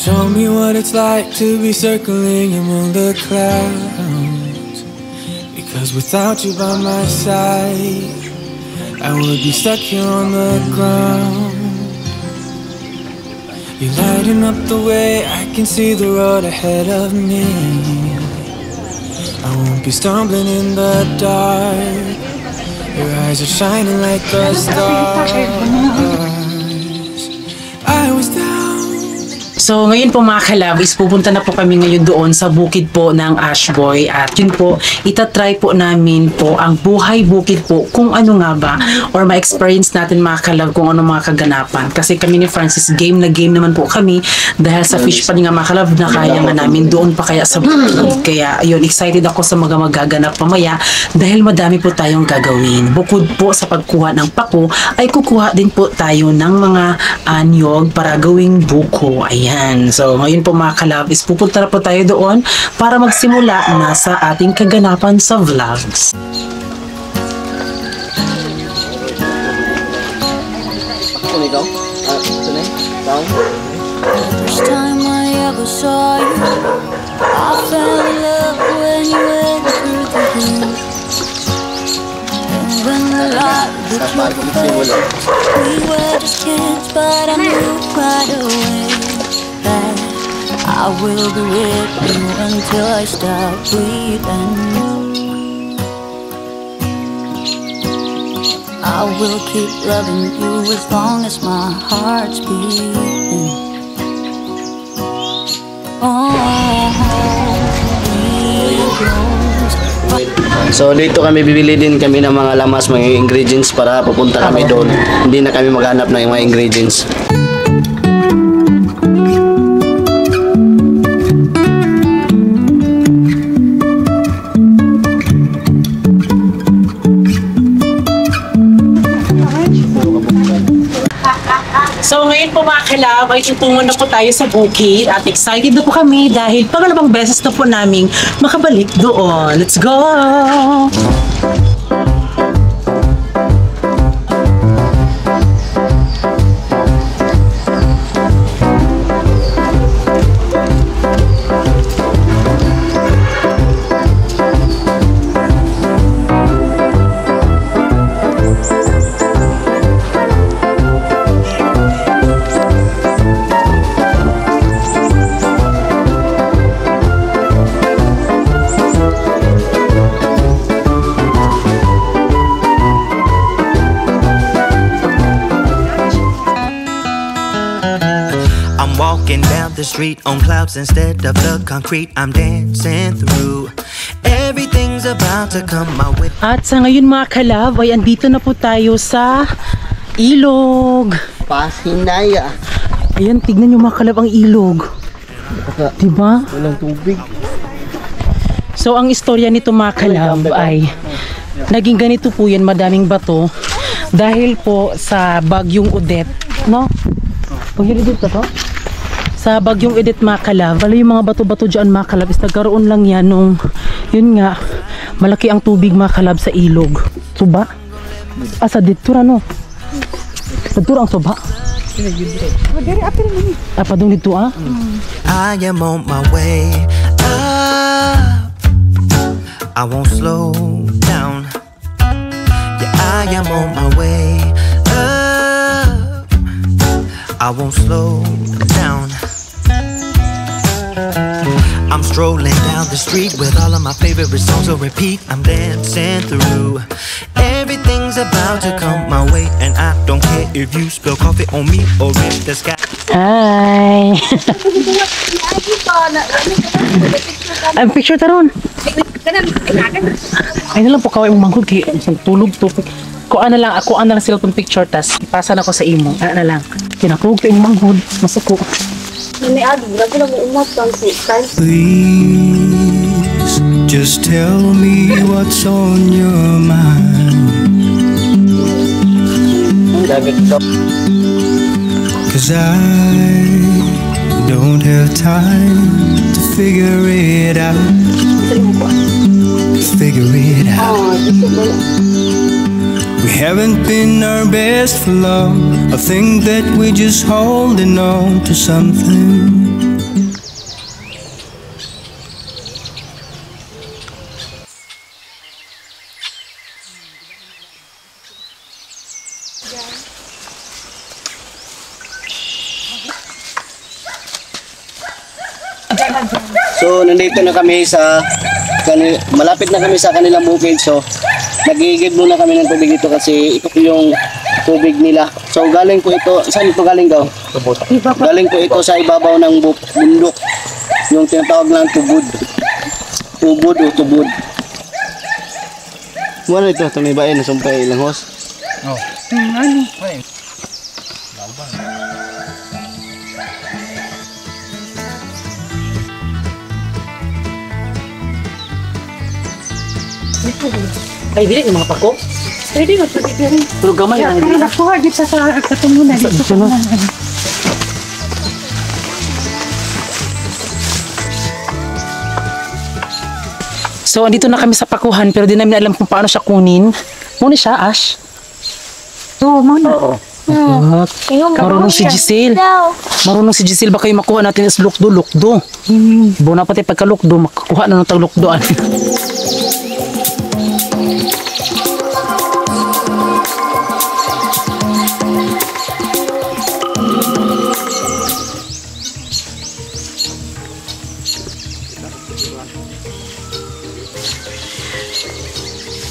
Show me what it's like to be circling among the clouds. Because without you by my side, I would be stuck here on the ground. You're lighting up the way, I can see the road ahead of me. I won't be stumbling in the dark. Your eyes are shining like the stars. I was down. So ngayon po mga kalabis, pupunta na po kami ngayon doon sa bukid po ng Ashboy at yun po, itatry po namin po ang buhay bukid po kung ano nga ba or ma-experience natin mga kalab kung ano mga kaganapan. Kasi kami ni Francis, game na game naman po kami dahil sa fish pan nga mga kalab na kaya nga namin doon pa kaya sa bukid. Kaya yun, excited ako sa mga magaganap pamaya dahil madami po tayong gagawin. Bukod po sa pagkuha ng pako, ay kukuha din po tayo ng mga anyog para gawing buko. Ayan. So, ngayon po mga kalabis, pupunta na po tayo doon para magsimula na sa ating kaganapan sa vlogs. First time I ever saw you, I fell in love when you went through the hills. And when the light became fade, we were just kids, but I knew right away that I will be with you until I stop breathing. I will keep loving you as long as my heart's beating. So dito kami bibili din kami ng mga lamas, mga ingredients para pupunta kami doon. Hindi na kami maghanap ng mga ingredients. So ngayon po mga kalab ay tutungo na po tayo sa bukid at excited na po kami dahil pangalawang beses na po naming makabalik doon. Let's go! Walking down the street on clouds instead of the concrete I'm dancing through. Everything's about to come my way. At sa ngayon mga kalab ay andito na po tayo sa ilog. Pasinaya. Ayan, tignan nyo mga kalab ang ilog. Diba? Walang tubig. So ang istorya nito mga kalab ay naging ganito po yan, madaming bato dahil po sa bagyong Odette, no? Paghiridot ka to? Sa bagyong Odette mga kalab, wala yung mga bato-bato dyan mga kalab, is nagkaroon lang yan nung, yun nga, malaki ang tubig mga kalab sa ilog. Suba? Sa ditura no? Sa ditura ang suba? Apa dong dito ah? I am on my way up. I won't slow down. Yeah, I am on my way up. I won't slow down. I'm strolling down the street with all of my favorite songs on repeat. I'm dancing through. Everything's about to come my way, and I don't care if you spill coffee on me or if the sky. Ay! Ang picture taron. Ay na lang po kaway mong manghod kay tulog to. Kuan na lang ako, na lang cellphone picture tas ipasa na ko sa imo. Ano na lang. Kinakrug kay mong manghod, masuko. Please, just tell me what's on your mind. 'Cause I don't have time to figure it out. Figure it out. We haven't been our best for long. I think that we're just holding on to something. So, nandito na kami sa malapit na kami sa kanilang bukid. So, nagigib muna kami ng tubig ito kasi ito po yung tubig nila. So, galing po ito, saan ito galing daw? Galing po ito sa ibabaw ng bundok. Yung tinatawag lang tubod. Tubod o tubod. Wala ito, tumibain na sumpay ilang hos. Ano? Ay, dili yung mga pako? Pwede mo ito rin. Pero gamay lang. Kaya nakuha dito sa katumunan. Dito na. So, andito na kami sa pakuhan pero di namin alam kung paano siya kunin. Muna siya, Ash. Oo, muna. Oo. Marunong si Giselle. Marunong si Giselle. Baka yung makuha natin is lukdo. Buo na pati pagka-lukdo, makakuha na ng tag-lukdoan.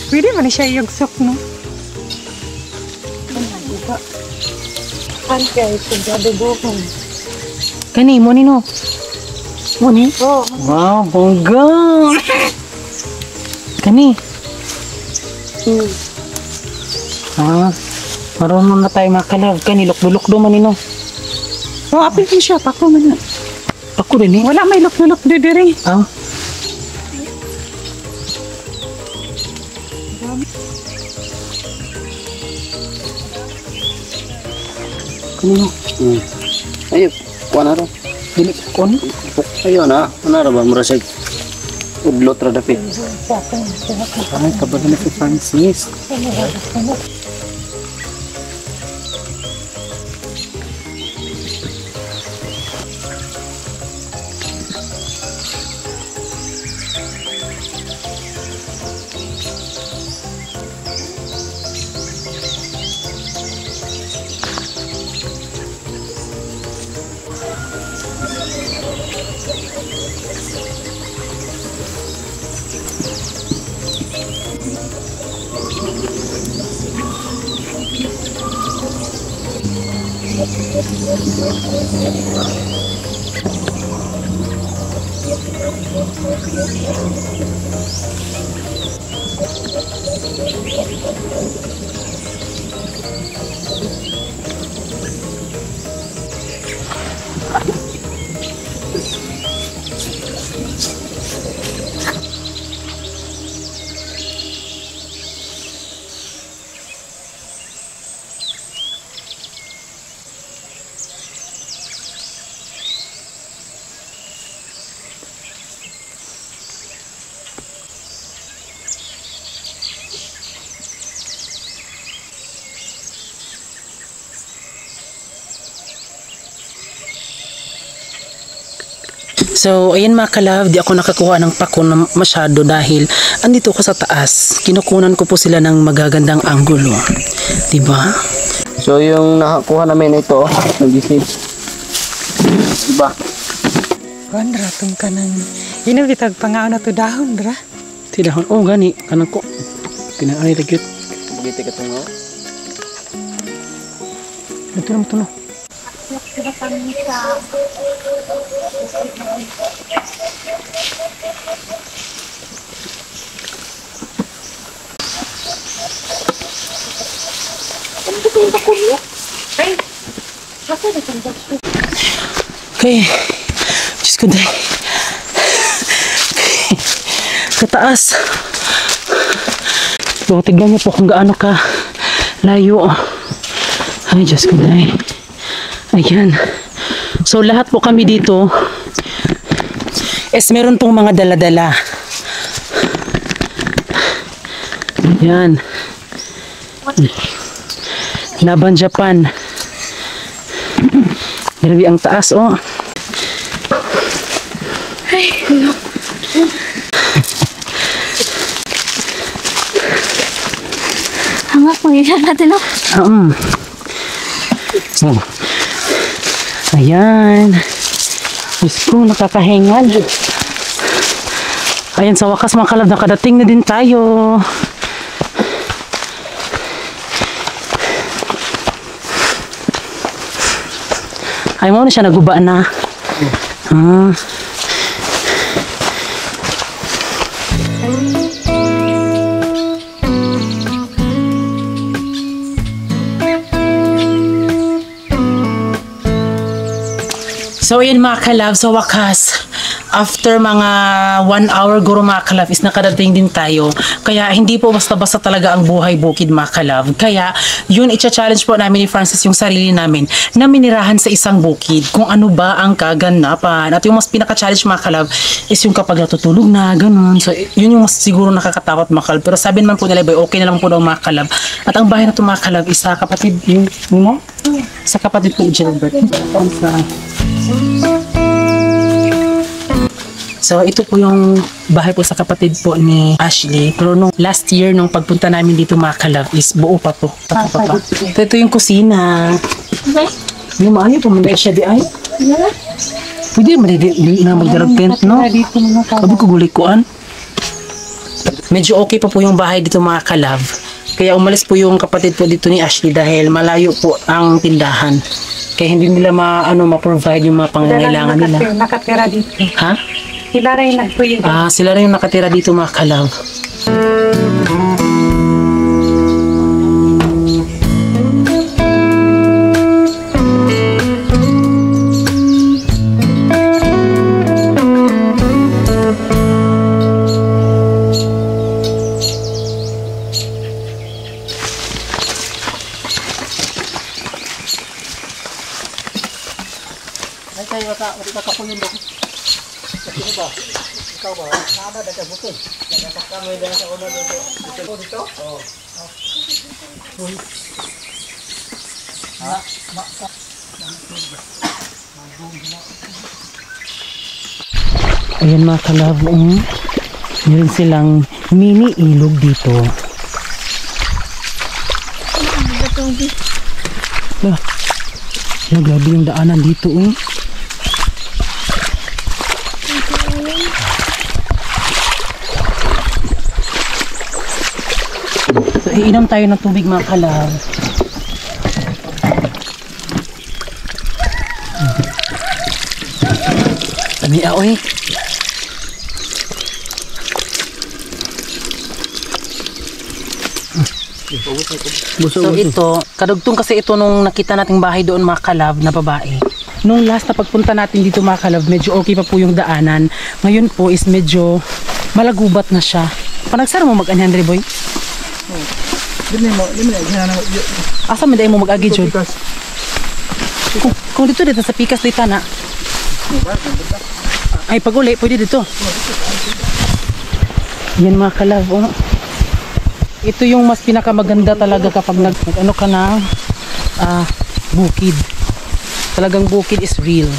Pwede mo na siya yugsok, no? Antay, sigado buhon. Kani, mo ni no? Mo ni? Oo. Wow, bongga! Kani? Marunong na tayo makalag. Kani, lukdo-lukdo man ni no? Oo, apil din siya. Pako man na. Ako rin eh. Wala may lukdo-lukdo diri. Ah? Kanino? Ayun, kuha na rin. Dili kon? Ayun na, ano na ba? Murasig. Udlot ra dapit. Ay, kabagan na si Francis. So, ayan mga kalab, di ako nakakuha ng pako na masyado dahil andito ko sa taas. Kinukunan ko po sila ng magagandang anggulo. Diba? So yung nakakuha namin ito, nag-isip. Diba? Kuan ratong ka ng inubitag pangaon na to dahon, dra. Tidahon. Oh, gani. Kanang ko. Pinanganay lagyot. Bugiti ka tungo. Ito naman ito no. Okay. Diyos ko dahil. Sa taas. So, tignan niyo po kung gaano ka layo. Ay, Diyos ko dahil. Ayan. So, lahat po kami dito meron pong mga dala-dala. Ayan. Laban Japan. Grabe ang taas, oh. Ay, no. Hangak mo yan natin, no? Oh. Ayan. Diyos ko, nakakahingal. Ayan, sa wakas mga kalab, nakadating na din tayo. Ay mo na siya, naguba na. Ah. So ayan mga kalab, sa wakas, after mga 1 hour guro mga kalab is nakadating din tayo. Kaya hindi po basta-basta talaga ang buhay bukid mga kalab. Kaya yun, i-challenge po namin ni Francis yung sarili namin na minirahan sa isang bukid kung ano ba ang kaganapan. At yung mas pinaka-challenge mga kalab is yung kapag natutulog na, ganun. So yun yung mas siguro nakakatakot mga kalab. Pero sabi naman po nila, okay na lang po daw mga kalab. At ang bahay na ito mga kalab is sa kapatid yung mo? Sa kapatid ko Gilbert. So, ito po yung bahay po sa kapatid po ni Ashley. Pero nung last year, nung pagpunta namin dito mga kalab, is buo pa po. Ito yung kusina. Yung maayo po, muna siya di ay. Pwede na magdarag tent, no? Sabi ko gulik koan. Medyo okay pa po yung bahay dito mga kalab. Kaya umalis po yung kapatid po dito ni Ashley dahil malayo po ang tindahan. Kaya hindi nila ma-provide yung mga pangangailangan nila. Nakatira dito. Ha? Sila rin nagpuyo. Sila rin yung nakatira dito mga kalab. Ayan mga kalab, meron silang mini ilog dito. Grabe yung daanan dito. So iinom tayo ng tubig mga kalab. Dami oy. So ito, kadugtong kasi ito nung nakita nating bahay doon mga kalab na babae. Nung last na pagpunta natin dito mga kalab, medyo okay pa po yung daanan. Ngayon po is medyo malagubat na siya. Panagsara mo mag-anyan, Boy? Asa mo dahil mo mag-agi, Jod? Kung dito sa pikas dito na. Ay, pag uli, pwede dito. Yan mga kalab, ito yung mas pinakamaganda talaga kapag nag-ano ka na bukid. Talagang bukid is real.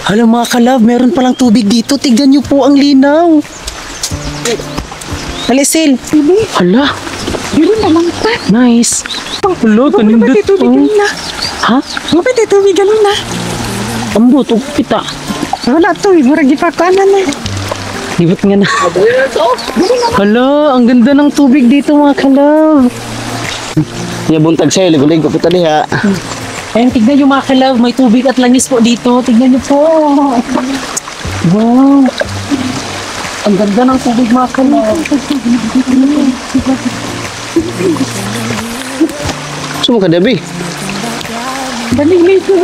Hala mga kalab, meron palang tubig dito. Tignan nyo po ang linaw. Alisil. Hala. Yun naman pa. Nice. Hala, kanindot. Ha? Mapit ito, ganun na. Ambot, pita. Wala to, murag ipakanan na. Libot nga na. Hala, ang ganda ng tubig dito mga kalab. Buntag sa'yo, ligulig ko kita diha. Ayan, tignan nyo mga kalab, may tubig at langis po dito. Tignan nyo po. Wow. Ang ganda ng tubig mga kalab. Saan mo ka, Debbie? Dali ko.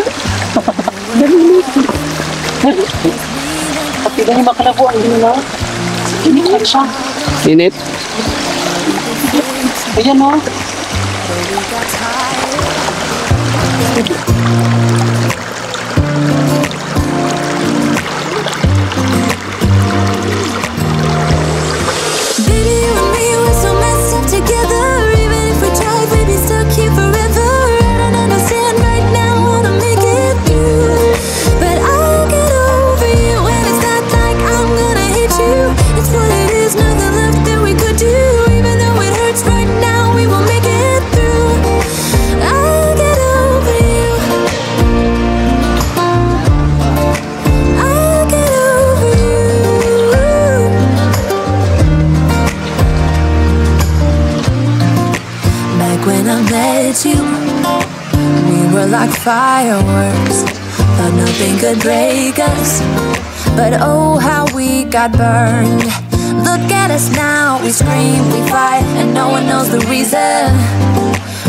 Tignan nyo mga kalab po, ang ganda. Init siya. Init? Ayan o. But I'll get over you when it's not like I fireworks. Thought nothing could break us, but oh how we got burned. Look at us now, we scream, we fight, and no one knows the reason.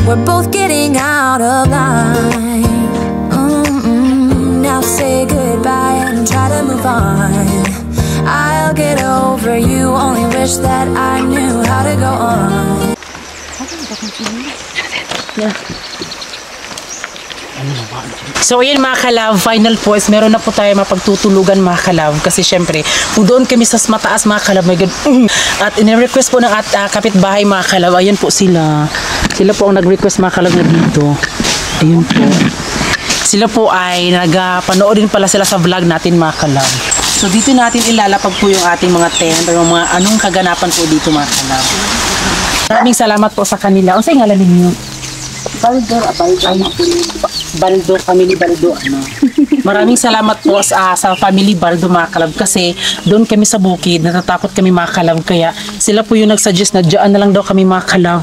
We're both getting out of line. Now say goodbye and try to move on. I'll get over you, only wish that I knew how to go on. So ayun mga kalab, final po is meron na po tayo mapagtutulugan mga kalab. Kasi syempre, kung doon kami sa mataas mga kalab, my God, at in-request po ng kapitbahay mga kalab, ayun po sila. Sila po ang nag-request mga kalab na dito. Ayun po. Sila po ay nagpanood din pala sila sa vlog natin mga kalab. So dito natin ilalapag po yung ating mga tent o yung mga anong kaganapan po dito mga kalab. Maraming salamat po sa kanila. Ano sa ngalan ninyo? Baldo, family Baldo. Maraming salamat po sa family Baldo mga kalab kasi doon kami sa bukid, natatakot kami mga kalab kaya sila po yung nagsuggest na dyan na lang daw kami mga kalab.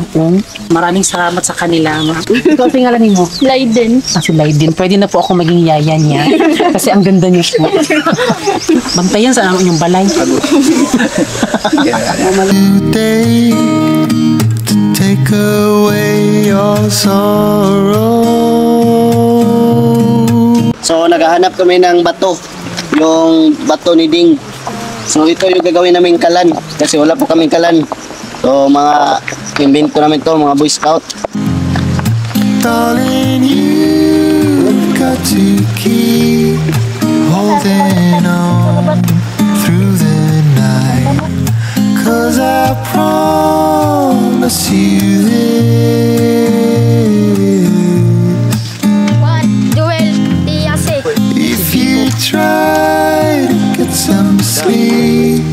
Maraming salamat sa kanila. Ikaw ang tingala mo? Leiden. Si Leiden. Pwede na po ako maging yaya niya kasi ang ganda niya po. Bantayan sa yung balay. Take away your sorrow. So naghahanap kami ng bato, yung bato ni Ding. So ito yung gagawin namin kalan kasi wala po kaming kalan. So mga invento namin to, mga Boy Scout. Darling, you've got to keep holding on through the night, 'cause I promise you this. Joel Diaz. If you try to get some sleep,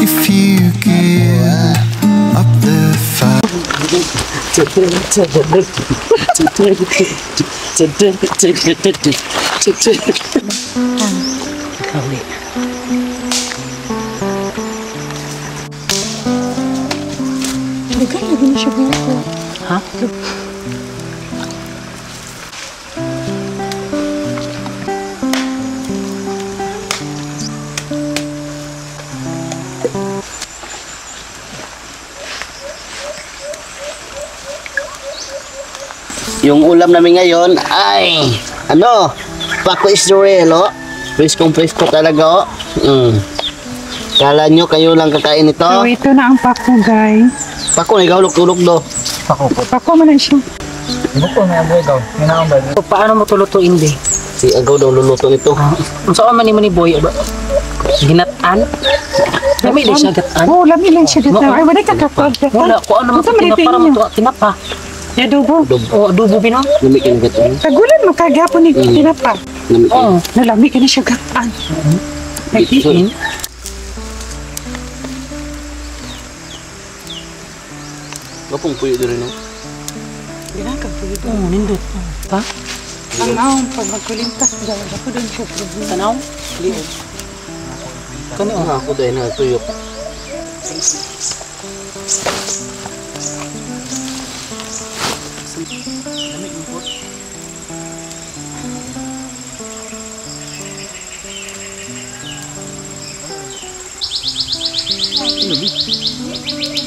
if you give up the fight. Ha? Yung ulam namin ngayon ay ano? Paco Israelo. Presko talaga oh. Kala nyo kayo lang kakain ito? So, ito na ang pako, guys. Paco, ikaw luk-tulok do. Pako man na siya. So, paano mo tulutuin di? Si Agaw daw luluto nito. Saan man ni boy? Ginatan? Lami din siya gatan? Oo, lami lang siya dito. Ay, wala ka kapag. Wala, kung ano mo tinapa mo tinapa. Ya, dubo. O, adobo bino? Lami ka na gato. Tagulan mo kagapon ni tinapa. Lami ka. Oo. Nalami ka na siya gataan. Nagtiin. Gapong puyo din no? Ginagam po ito. Oo, nindot. Pa? Ang naong pag magkulintas, gawin ako doon siya. Tanaw? Liod. Kani Ano ako dahil na tuyok.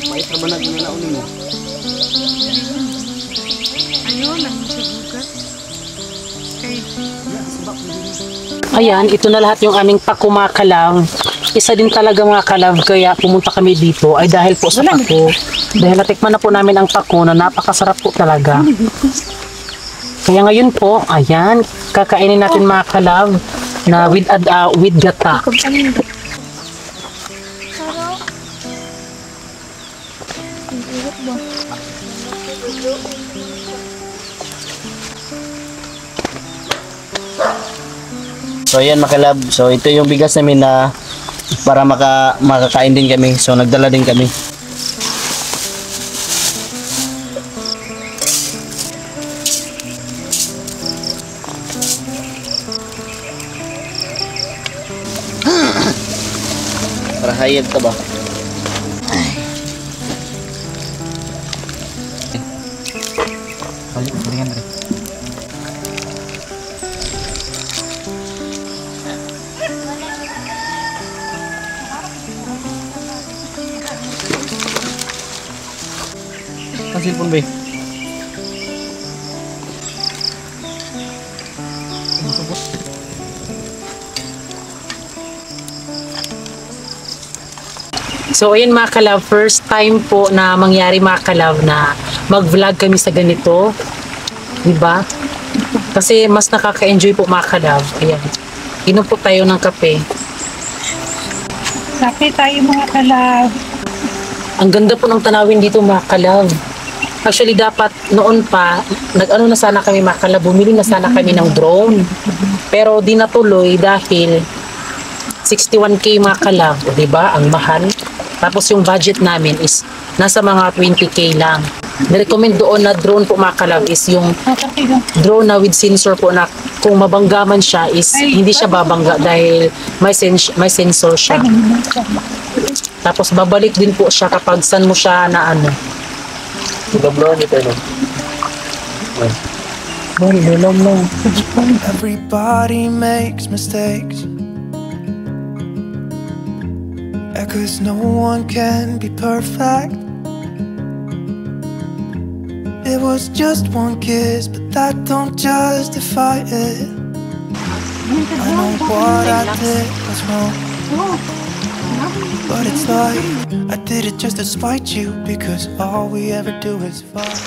Pahit na ba na ginanaulin mo? Ayun, lang siya bugat. Ayan, ito na lahat yung aming pako mga kalab. Isa din talaga mga kalab kaya pumunta kami dito ay dahil po sa pako. Dahil natikman na po namin ang pako na napakasarap po talaga. Kaya ngayon po, ayan, kakainin natin mga kalab na with gata. So ayan makalab, so ito yung bigas namin na para makakain din kami. So nagdala din kami. Para hayad ka ba? cellphone ba? So ayan mga kalab, first time po na mangyari mga kalab na mag-vlog kami sa ganito. Diba? Kasi mas nakaka-enjoy po mga kalab. Ayan. Inom po tayo ng kape. Kape tayo mga kalab. Ang ganda po ng tanawin dito mga kalab. Actually dapat noon pa, nag-ano na sana kami mga kalab, bumili na sana kami ng drone. Pero di natuloy dahil 61k mga kalab, o diba? Ang mahal. Tapos yung budget namin is nasa mga 20k lang. Nirecommend doon na drone po mga kalab is yung drone na with sensor po na kung mabangga man siya is hindi siya babangga dahil may sensor siya. Tapos babalik din po siya kapag saan mo siya na ano. Everybody makes mistakes. Cause no one can be perfect. It was just one kiss, but that don't justify it. I know what I did was wrong, but it's like I did it just to spite you, because all we ever do is fight.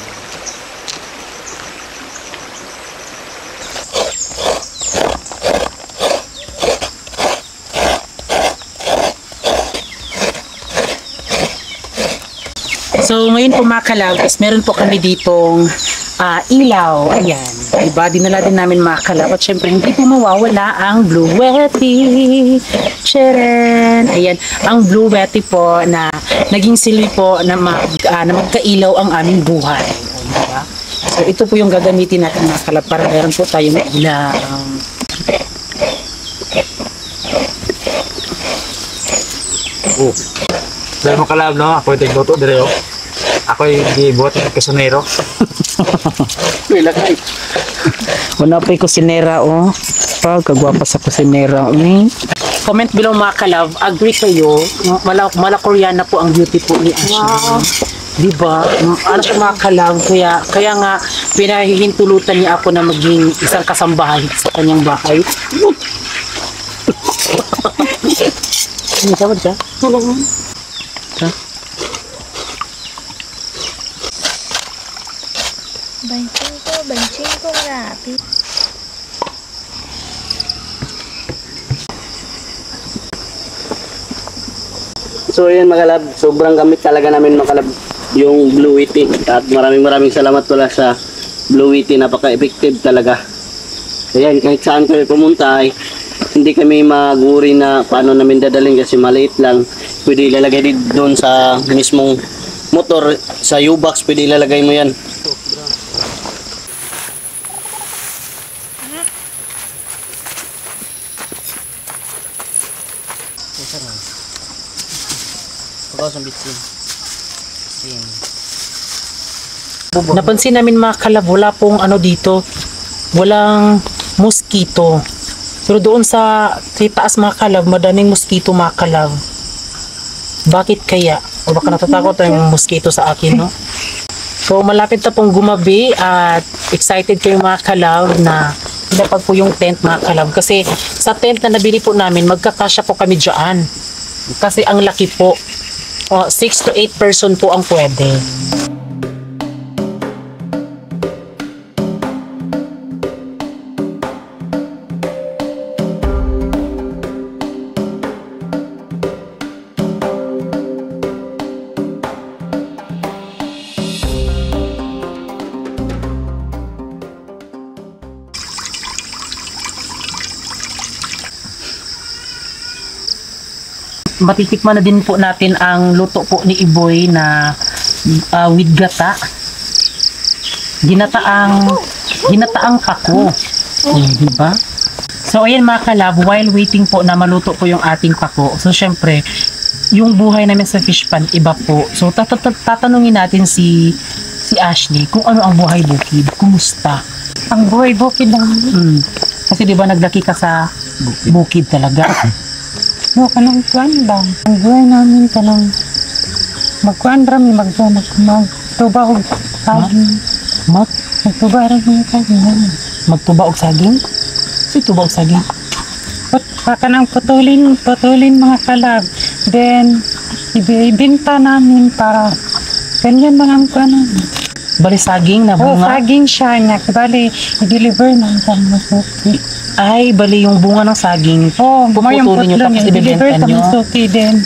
So ngayon po mga kalab is meron po kami ditong ilaw. Ayan. Diba? Dinala din namin mga kalab. At syempre hindi po mawawala ang Blue Yeti. Tcharan! Ayan. Ang Blue Yeti po na naging silbi po na, na magkailaw ang aming buhay. Diba? So ito po yung gagamitin natin mga kalab para meron po tayong ilaw. Oh. Dahil mo kalab, no? Ako yung tigluto, dire oh. Ako yung gibuhat ng kusinero. Wala ka. Wala pa yung kusinera, oh. Pagkagwapa sa kusinera. Comment below mga kalab, agree kayo, mala Koreana po ang beauty po ni Ashley. Wow. Diba? Ano siya mga kalab, kaya nga pinahihintulutan niya ako na maging isang kasambahay sa kanyang bahay. Ano ka ba dyan? Tulog mo. Ha? Bancing ko rapi. So ayan mga kalab, sobrang gamit talaga namin mga kalab yung Blue Yeti. At maraming salamat pala sa Blue Yeti, napaka-effective talaga. Ayan, kahit saan kayo pumunta ay hindi kami maguri na paano namin dadalhin kasi maliit lang. Pwede ilalagay din doon sa mismong motor, sa U-box pwede ilalagay mo yan. Napansin namin mga kalab, wala pong ano dito, walang mosquito. Pero doon sa taas mga kalab, madaming mosquito mga kalab. Bakit kaya? O baka natatakot ang mosquito sa akin, no? So malapit na pong gumabi at excited kayo mga kalab na ilapag po yung tent mga kalab. Kasi sa tent na nabili po namin, magkakasya po kami dyan. Kasi ang laki po. 6 to 8 person po ang pwede. Matitikman na din po natin ang luto po ni Iboy na with gata. Ginataang pako. Diba? So ayan mga kalab, while waiting po na maluto po yung ating pako, so syempre yung buhay namin sa fish pan iba po. So tatanungin natin si Ashley kung ano ang buhay bukid. Kumusta? Ang buhay bukid lang. Kasi diba naglaki ka sa bukid talaga. No, kanang kuan lang. Ang buhay namin kanang magkuan rami magtrabaho saging. Mag Nagtubaran mo yung saging. magtuba og saging? Si tuba og saging. Baka nang putulin mga kalab. Then, ibinta namin para ganyan mga ano. Bali saging na bunga. Saging siya niya. Bali, i-deliver namin sa Masuki. Ay, bali yung bunga ng saging. Puputulin nyo tapos i-deliver ibibenta sa nyo. Masuki din.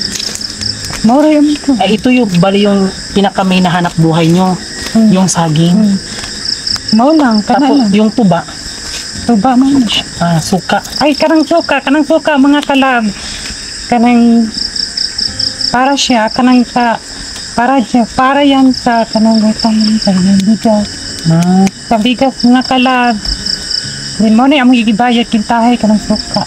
Mura yung ito. Ay, ito yung bali yung pinaka may nahanap buhay nyo. Yung saging. Mau lang, Tapos yung tuba. Tuba man siya. Suka. Ay, kanang suka, mga kalab. Kanang, para siya, para yan sa kanang utang sa bigas. Sa bigas, mga kalab. Di mo na yung igibayad kintahay kanang suka.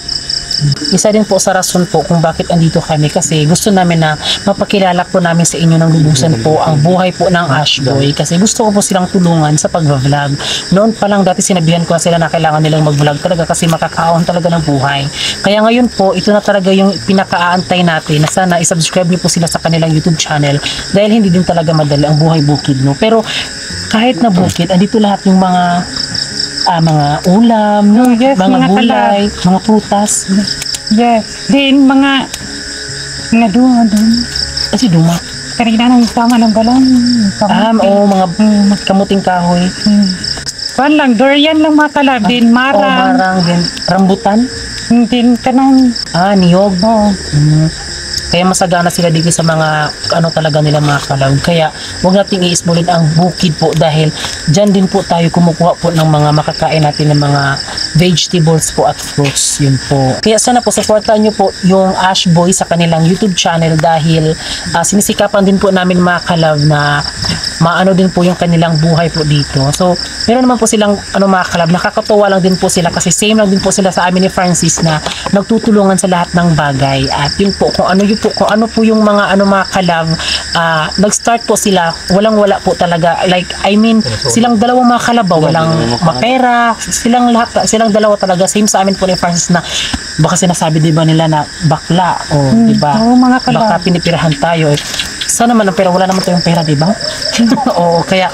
Isa din po sa rason po kung bakit andito kami kasi gusto namin na mapakilala po namin sa inyo ng lubusan po ang buhay po ng Ashboy kasi gusto ko po silang tulungan sa pag-vlog. Noon pa lang dati sinabihan ko na sila na kailangan nilang mag-vlog talaga kasi makakaon talaga ng buhay. Kaya ngayon po ito na talaga yung pinakaaantay natin na sana isubscribe niyo po sila sa kanilang YouTube channel dahil hindi din talaga madali ang buhay bukid, no? Pero kahit na bukid, andito lahat yung mga ulam, no? Yes, mga gulay, mga prutas. Yes. Din mga duma doon. Kasi duma. Karina nang tama ng balang. Mga kamuting kahoy. Lang, durian lang mga kalab. Din marang. Marang din. Rambutan. Din kanang. Niyog. Kaya masagana sila dito sa mga talaga nila mga kalab. Kaya huwag nating iismulin ang bukid po dahil dyan din po tayo kumukuha po ng mga makakain natin ng mga vegetables po at fruits. Yun po. Kaya sana po supportan nyo po yung Ashboy sa kanilang YouTube channel dahil sinisikapan din po namin mga kalab na maano din po yung kanilang buhay po dito. So, meron naman po silang mga kalab, nakakatuwa lang din po sila kasi same lang din po sila sa amin ni Francis na nagtutulungan sa lahat ng bagay. At yun po, kung ano po yung mga mga kalab, nag-start po sila, walang-wala po talaga. Like, silang dalawang mga kalab, walang mapera, silang dalawa talaga, same sa amin po ni Francis na baka sinasabi diba nila na bakla o diba, baka pinipirahan tayo. Sana naman ang pera, wala naman tayong pera, diba? Oo, kaya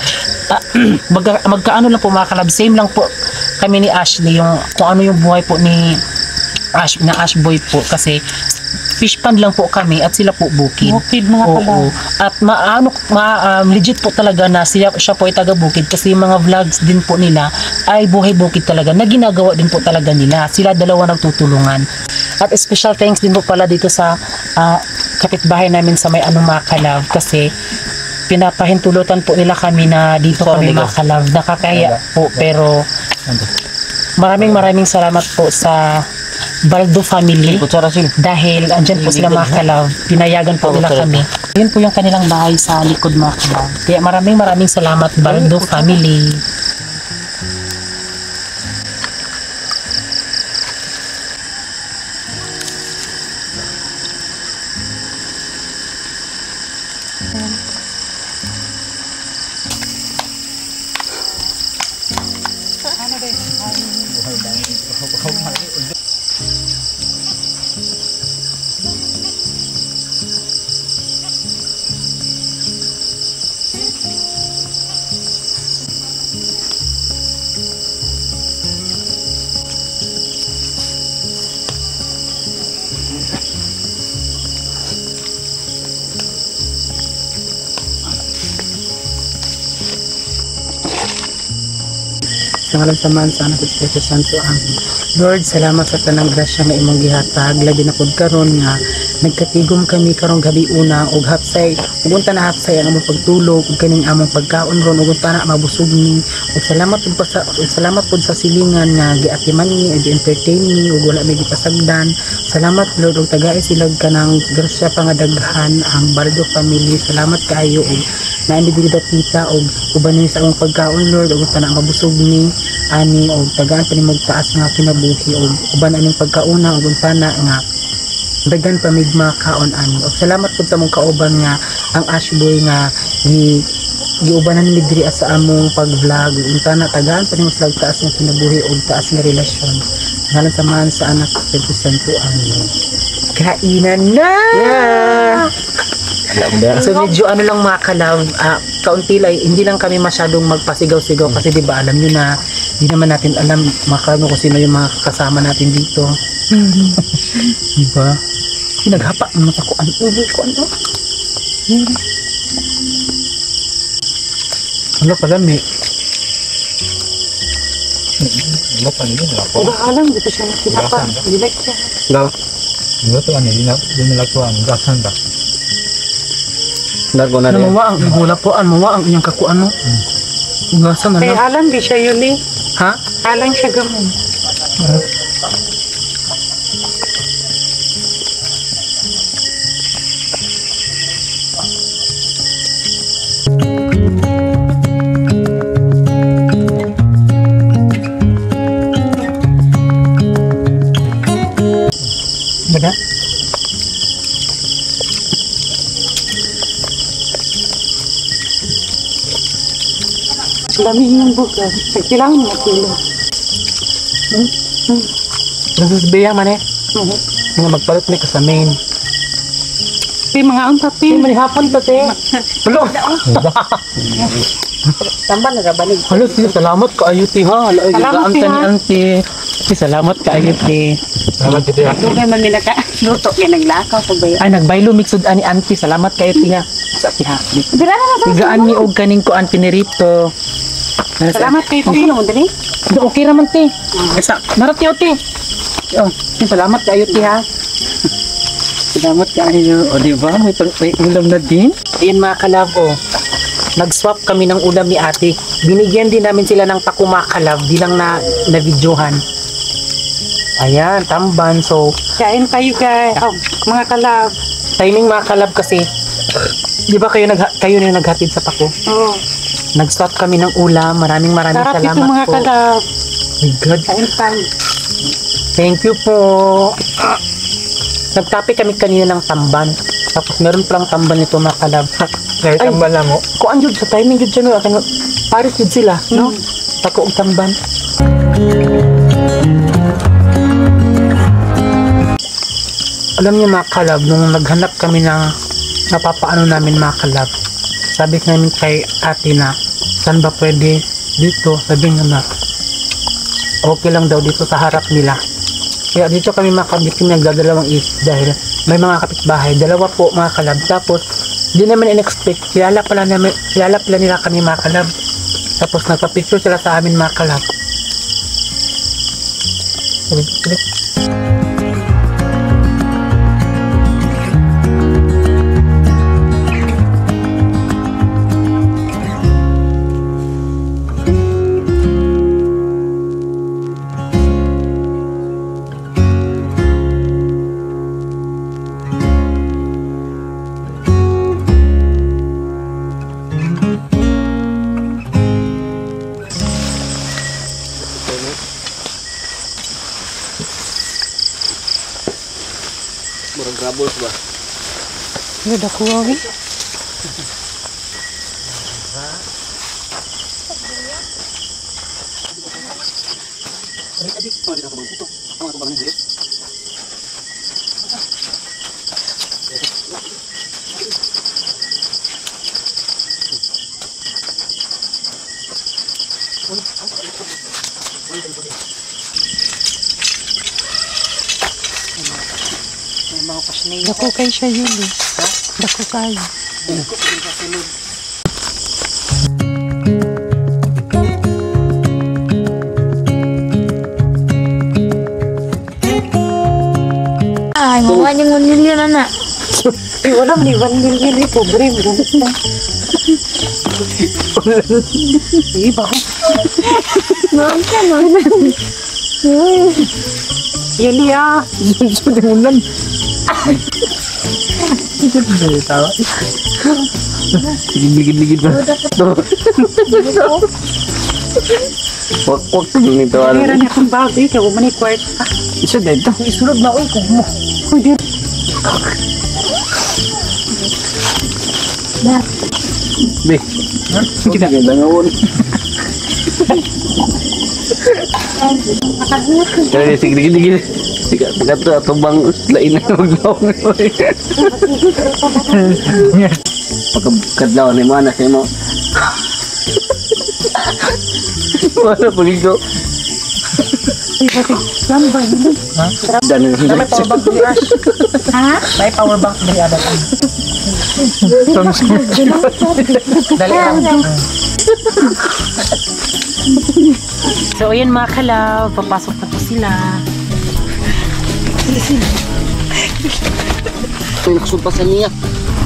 magkaano lang po mga kalab, same lang po kami ni Ashley, yung kung ano yung buhay po ni Ashboy po kasi fish pond lang po kami at sila po bukid. Bukid mga kalab. At legit po talaga na siya po ay taga bukid kasi yung mga vlogs din po nila ay buhay bukid talaga na ginagawa din po talaga nila. Sila dalawa nagtutulungan. At special thanks din po pala dito sa kapitbahay namin sa may mga kalab kasi pinapahintulutan po nila kami na dito kami mga kalab. Nakakaya po pero maraming salamat po sa Baldo family dahil andyan po sila mga kalab, pinayagan po nila kami. Yun po yung kanilang bahay sa likod mga kalab. Kaya maraming salamat Baldo family. Sa ngalan samahan sa anak at Espiritu Santo. Amen. Lord, salamat sa tanang grasya nga imong gihatag. Labi na pod karon nga nagkatigom kami karong gabi una og hapsay. Ug unta na hapsay ang among pagtulog ug kaning among pagkaon ron ug unta na mabusog ni. Ug salamat pod sa silingan nga giatiman ni ug entertain ni ug wala may gipasagdan. Salamat Lord ug tagay silag kanang grasya pangadaghan ang Bardo family. Salamat kaayo ug naindigida kita og uban ni sa among pagkaon Lord ug unta na mabusog ni ani og tagaan pa ni magtaas nga kinabuhi og uban aning pagkauna ug unta na nga daghan pamigma kaon ani. Og salamat pud sa among kauban nga ang Ashboy nga giubanan ni diri sa among pag-vlog ug unta na tagaan pa ni mas taas nga kinabuhi og taas nga relasyon. Ngalan samahan sa anak Espiritu Santo. Amen. Kainan na! Yeah. So medyo ano lang mga kalab, kaunti lang, hindi lang kami masyadong magpasigaw-sigaw kasi di ba alam nyo na hindi naman natin alam mga kung sino yung mga kasama natin dito. Di ba? Naghapa naman ako. Ano ko ano? Ano pala may? Ano pa nila? Diba alam, dito siya nakinapa. Hindi like siya. Hello? Ano to? Ano? Hindi nalagpuan. Gasan ba? Largo na rin. Mawa ang ihula po, mawa ang iyang kakuan no. Ugasan na Eh, lang. alam di siya yun eh. Ha? Alang siya gamon. Bada? Dami yung bukas. Kailangan mo kilo. Nagsasabihan man eh. Nga magpalit ni ka sa main. May mga ang Hindi papel. manihapon pa te. Halo. Tamban na gabalig. Halo, sige, salamat ka ayuti ha. Halo, Salamat, gagaan ta ni ha. auntie. Sige, salamat ka ayuti. Salamat kita ya. Dugay man nila ka. Luto kaya naglakaw sa bayan. Ay, nagbaylo mixud ani auntie. Salamat ka ayuti ha. Sa ti ha. Dira na sa. Tigaan mi og kaning ko auntie pinirito. Salamat kay Tino mo dali. Okay raman te. Sa narati ti. Oh, salamat ka ayuti ha. Salamat kayo. O di ba? May ulam na din. Ayan mga kalab, oh. Nag-swap kami ng ulam ni ate. Binigyan din namin sila ng paku mga kalab. Di lang na videohan. Ayan, tamban. So, Kain tayo guys. Oh, mga kalab. timing mga kalab kasi, di ba kayo na naghatid sa paku? Oh. Nag-swap kami ng ulam. Maraming Sarap ito salamat mga po. kalab. My God. Kain tayo. Thank you po. Nagtapi kami kanina ng tamban. Tapos meron palang tamban nito mga kalab. Kahit ang bala mo. Kung anjud sa timing jud siya no, atang pares jud sila, no? Tako og tamban. Alam niyo mga kalab, nung naghanap kami ng napapaano namin mga kalab, sabi namin kay ate na, saan ba pwede dito? Sabi nga na, okay lang daw dito sa harap nila. Kaya dito kami mga kabitin nagdadalawang dahil may mga kapitbahay, dalawa po mga kalab. Tapos, hindi naman in-expect, kilala pala nila kami mga kalab. Tapos nagpa-picture sila sa amin mga kalab. Murang grabols ba? Ano dako awi? Dako kay siya yun eh. Dako kayo. Ay, mawa niyang 1 million na. Eh, wala man 1 million eh. Pobre mo. Iba ko. Yan niya. Sudah ulan. Ligid-ligid ba? Wak nito ano. Meron niya kong bagay. Kaya man yung kwarta. Isa dito. Isunod na uy kung mo. Pwede. Be. Kita ngawon. Kaya sige. Pagkat ito bang lain na maglaong. Pagkadlaw ni mo, anak mo. Wala pag ikaw. May power bank dali Ash. Ha? May power bank dali Ada. Dali lang. So ayan mga kalab, papasok na po sila. Ito yung nakasumpasan niya.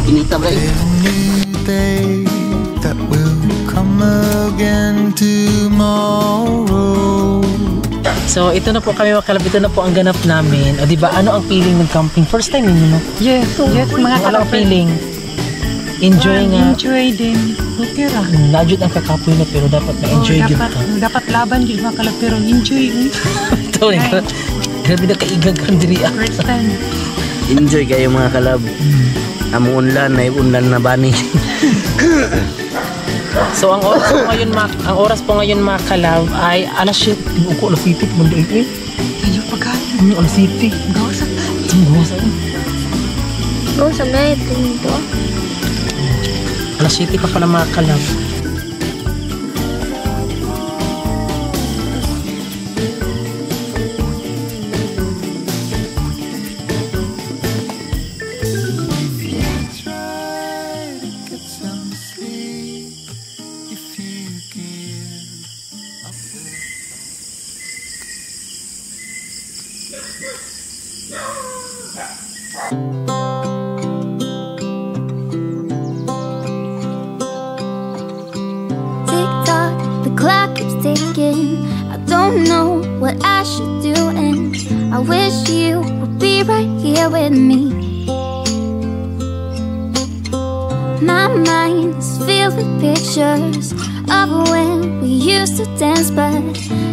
Inita ba eh? Day that will come again tomorrow. So ito na po kami mga kalab, ito na po ang ganap namin. O diba, ano ang feeling ng camping? First time ninyo, no? Yes, mga Wala ang feeling. Enjoy nga. Enjoy din. Okay ra. Najud ang kakapoy na pero dapat na-enjoy din ka. Dapat laban din mga kalab, pero enjoy. Ito rin ka. Grabe na kaigag ang diri. First time. Enjoy kayo mga kalab. Amo unlan na bani. So ang oras po ngayon mga kalab ay alas 7. Uko alas 7 mundo ito eh. Kayo pagkain. Alas 7. Gawa sa Go sa may ito. Alas 7 pa pala mga kalab. Tick-tock, the clock keeps ticking. I don't know what I should do, and I wish you would be right here with me. My mind is filled with pictures of when we used to dance, but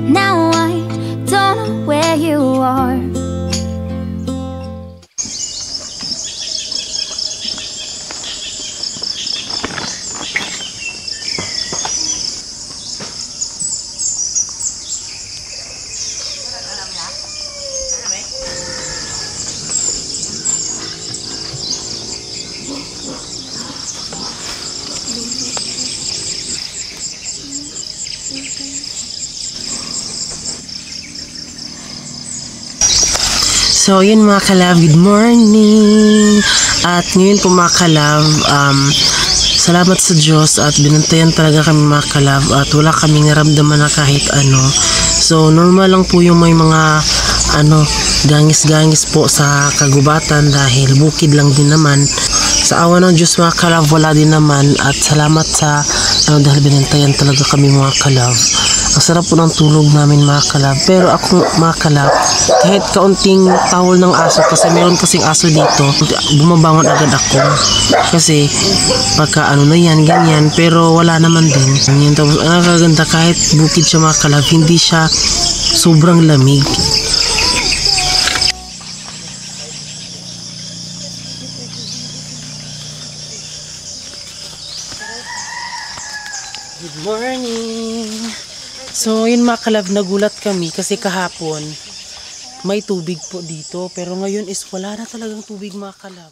now I don't know where you are. So yun mga kalab, good morning. At ngayon po mga kalab, salamat sa Diyos at binantayan talaga kami mga kalab at wala kaming naramdaman na kahit ano. So normal lang po yung may mga gangis-gangis po sa kagubatan dahil bukid lang din naman. Sa awa ng Diyos mga kalab, wala din naman at salamat sa dahil binantayan talaga kami mga kalab. Ang sarap po ng tulog namin mga kalab. Pero ako mga kalab, kahit kaunting tawol ng aso, kasi meron kasing aso dito, bumabangon agad ako. Kasi pagka na yan, ganyan, pero wala naman din. Ganyan. Tapos ang nakaganda, kahit bukid siya mga kalab, hindi siya sobrang lamig. Good morning! So yun mga kalab, nagulat kami kasi kahapon may tubig po dito pero ngayon is wala na talagang tubig mga kalab.